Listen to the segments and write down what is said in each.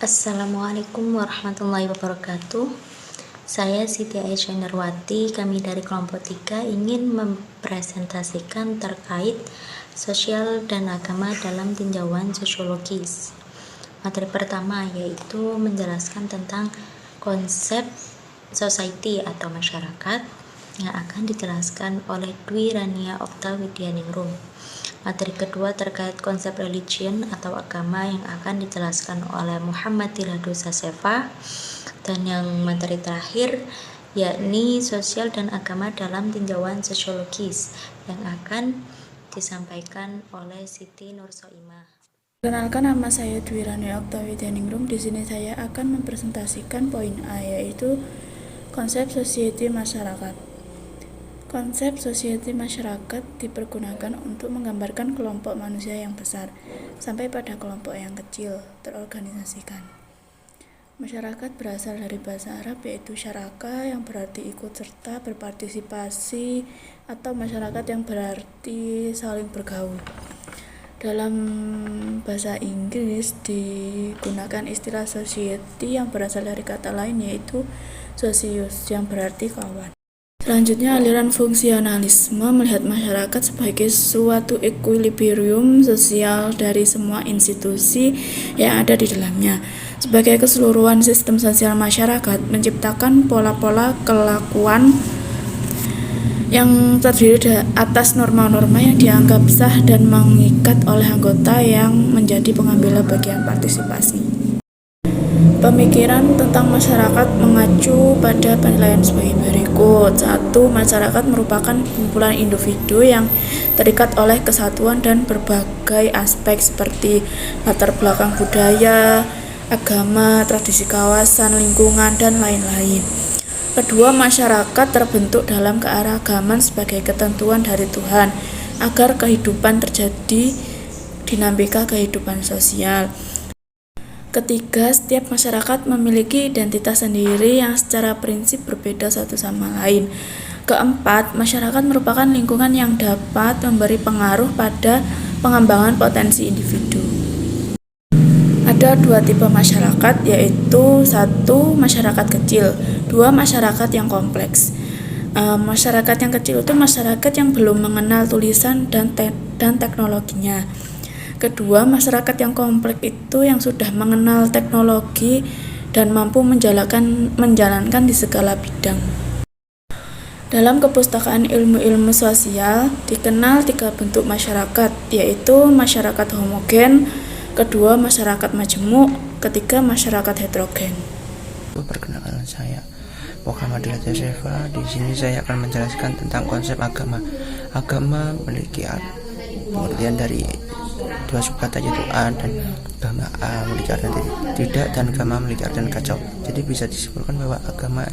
Assalamualaikum warahmatullahi wabarakatuh. Saya Siti Aisyah Nurwati, kami dari kelompok 3 ingin mempresentasikan terkait sosial dan agama dalam tinjauan sosiologis. Materi pertama yaitu menjelaskan tentang konsep society atau masyarakat yang akan dijelaskan oleh Dwi Rania Okta Widyaningrum. Materi kedua terkait konsep religion atau agama yang akan dijelaskan oleh Muhammad Tiladu Sasefa. Dan yang materi terakhir yakni sosial dan agama dalam tinjauan sosiologis yang akan disampaikan oleh Siti Nursoimah. Perkenalkan, nama saya Dwi Rania Okta Widyaningrum. Di sini saya akan mempresentasikan poin A, yaitu konsep society masyarakat. Konsep society masyarakat dipergunakan untuk menggambarkan kelompok manusia yang besar sampai pada kelompok yang kecil terorganisasikan. Masyarakat berasal dari bahasa Arab yaitu syaraka yang berarti ikut serta, berpartisipasi, atau masyarakat yang berarti saling bergaul. Dalam bahasa Inggris digunakan istilah society yang berasal dari kata lain yaitu socius yang berarti kawan. Selanjutnya, aliran fungsionalisme melihat masyarakat sebagai suatu equilibrium sosial dari semua institusi yang ada di dalamnya. Sebagai keseluruhan sistem sosial masyarakat menciptakan pola-pola kelakuan yang terdiri atas norma-norma yang dianggap sah dan mengikat oleh anggota yang menjadi pengambil bagian partisipasi. Pemikiran tentang masyarakat mengacu pada penilaian sebagai berikut. 1. Masyarakat merupakan kumpulan individu yang terikat oleh kesatuan dan berbagai aspek seperti latar belakang budaya, agama, tradisi kawasan, lingkungan, dan lain-lain. Kedua, masyarakat terbentuk dalam keanekaragaman sebagai ketentuan dari Tuhan agar kehidupan terjadi dinamika kehidupan sosial. Ketiga, setiap masyarakat memiliki identitas sendiri yang secara prinsip berbeda satu sama lain. Keempat, masyarakat merupakan lingkungan yang dapat memberi pengaruh pada pengembangan potensi individu. Ada 2 tipe masyarakat, yaitu 1. Masyarakat kecil, 2. Masyarakat yang kompleks. Masyarakat yang kecil itu masyarakat yang belum mengenal tulisan dan teknologinya. Kedua, masyarakat yang kompleks itu yang sudah mengenal teknologi dan mampu menjalankan di segala bidang. Dalam kepustakaan ilmu-ilmu sosial dikenal 3 bentuk masyarakat, yaitu masyarakat homogen, kedua masyarakat majemuk, ketiga masyarakat heterogen. Perkenalkan, saya Muhammad Tiladu Sasefa. Di sini saya akan menjelaskan tentang konsep agama. Agama memiliki pengertian dari 2 subkata yaitu A dan agama. A memiliki artian tidak dan agama memiliki artian kacau. Jadi bisa disimpulkan bahwa agama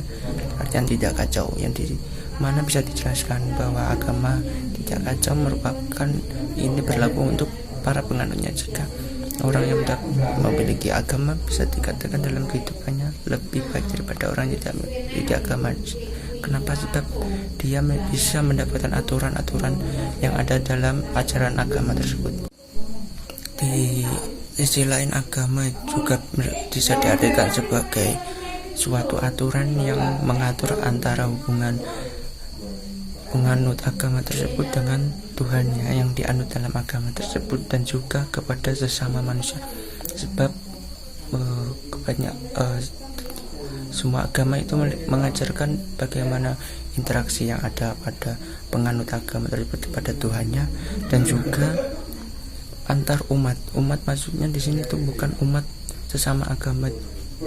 artian tidak kacau, yang di mana bisa dijelaskan bahwa agama tidak kacau merupakan ini berlaku untuk para penganutnya. Jika orang yang tidak memiliki agama bisa dikatakan dalam kehidupannya lebih baik daripada orang yang tidak memiliki agama. Kenapa? Sebab dia bisa mendapatkan aturan-aturan yang ada dalam ajaran agama tersebut. Di sisi lain, agama juga bisa diartikan sebagai suatu aturan yang mengatur antara hubungan penganut agama tersebut dengan Tuhannya yang dianut dalam agama tersebut, dan juga kepada sesama manusia. Sebab semua agama itu mengajarkan bagaimana interaksi yang ada pada penganut agama tersebut kepada Tuhannya, dan juga antar umat maksudnya di sini itu bukan umat sesama agama,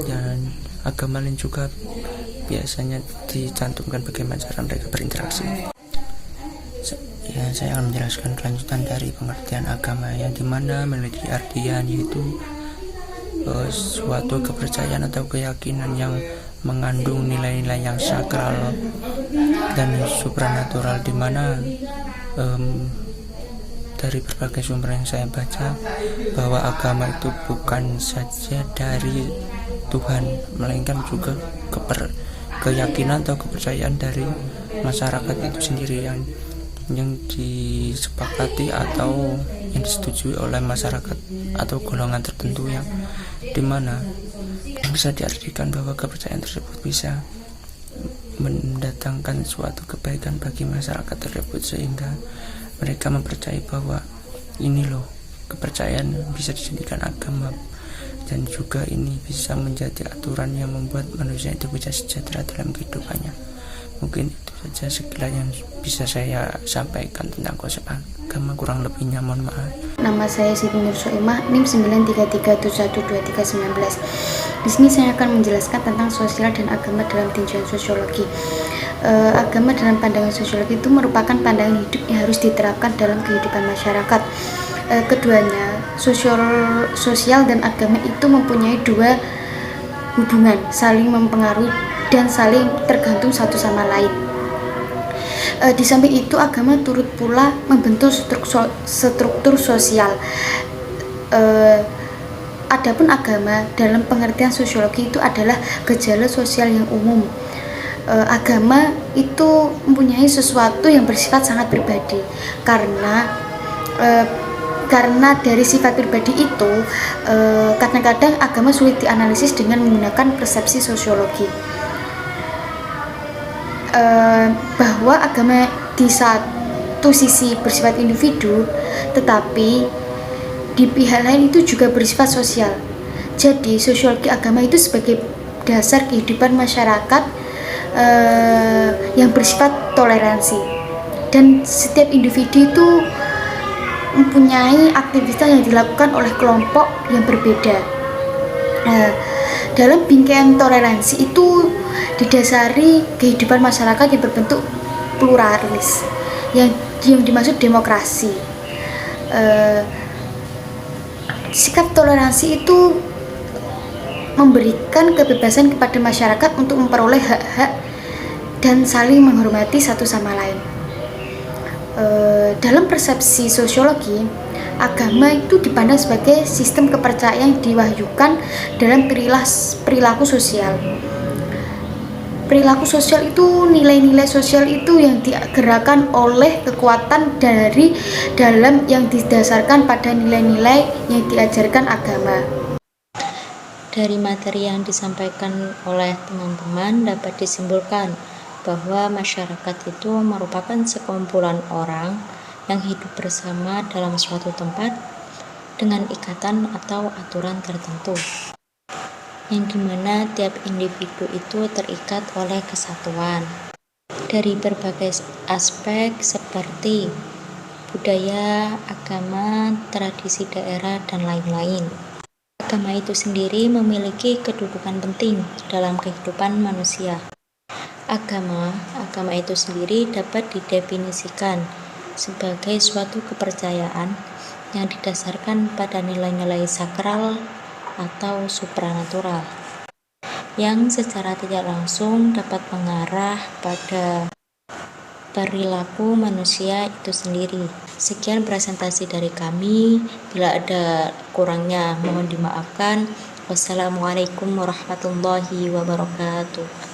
dan agama lain juga biasanya dicantumkan bagaimana cara mereka berinteraksi. Saya akan menjelaskan kelanjutan dari pengertian agama, yang dimana memiliki artian yaitu suatu kepercayaan atau keyakinan yang mengandung nilai-nilai yang sakral dan supranatural, dimana dari berbagai sumber yang saya baca bahwa agama itu bukan saja dari Tuhan, melainkan juga keyakinan atau kepercayaan dari masyarakat itu sendiri yang disepakati atau yang disetujui oleh masyarakat atau golongan tertentu, yang dimana bisa diartikan bahwa kepercayaan tersebut bisa mendatangkan suatu kebaikan bagi masyarakat tersebut, sehingga mereka mempercayai bahwa ini loh, kepercayaan bisa dijadikan agama, dan juga ini bisa menjadi aturan yang membuat manusia itu bisa sejahtera dalam kehidupannya. Mungkin itu saja sekilas yang bisa saya sampaikan tentang konsep agama, kurang lebihnya mohon maaf. Nama saya Siti Nur Soimah, NIM 933712319. Di sini saya akan menjelaskan tentang sosial dan agama dalam tinjauan sosiologi. Agama dalam pandangan sosiologi itu merupakan pandangan hidup yang harus diterapkan dalam kehidupan masyarakat. Keduanya, sosial dan agama itu mempunyai dua hubungan, saling mempengaruhi dan saling tergantung satu sama lain. Di samping itu, agama turut pula membentuk struktur sosial. Adapun agama dalam pengertian sosiologi itu adalah gejala sosial yang umum. Agama itu mempunyai sesuatu yang bersifat sangat pribadi, karena dari sifat pribadi itu kadang-kadang agama sulit dianalisis dengan menggunakan persepsi sosiologi. Bahwa agama di satu sisi bersifat individu, tetapi di pihak lain itu juga bersifat sosial. Jadi sosiologi agama itu sebagai dasar kehidupan masyarakat yang bersifat toleransi, dan setiap individu itu mempunyai aktivitas yang dilakukan oleh kelompok yang berbeda. Dalam bingkai toleransi itu didasari kehidupan masyarakat yang berbentuk pluralis, yang dimaksud demokrasi. Sikap toleransi itu memberikan kebebasan kepada masyarakat untuk memperoleh hak-hak dan saling menghormati satu sama lain. Dalam persepsi sosiologi, agama itu dipandang sebagai sistem kepercayaan yang diwahyukan dalam perilaku sosial. Perilaku sosial itu, nilai-nilai sosial itu yang digerakkan oleh kekuatan dari dalam yang didasarkan pada nilai-nilai yang diajarkan agama. Dari materi yang disampaikan oleh teman-teman dapat disimpulkan bahwa masyarakat itu merupakan sekumpulan orang yang hidup bersama dalam suatu tempat dengan ikatan atau aturan tertentu, yang dimana tiap individu itu terikat oleh kesatuan dari berbagai aspek seperti budaya, agama, tradisi daerah, dan lain-lain. Agama itu sendiri memiliki kedudukan penting dalam kehidupan manusia. Agama itu sendiri dapat didefinisikan sebagai suatu kepercayaan yang didasarkan pada nilai-nilai sakral atau supranatural, yang secara tidak langsung dapat mengarah pada perilaku manusia itu sendiri. Sekian presentasi dari kami. Bila ada kurangnya mohon dimaafkan. Wassalamualaikum warahmatullahi wabarakatuh.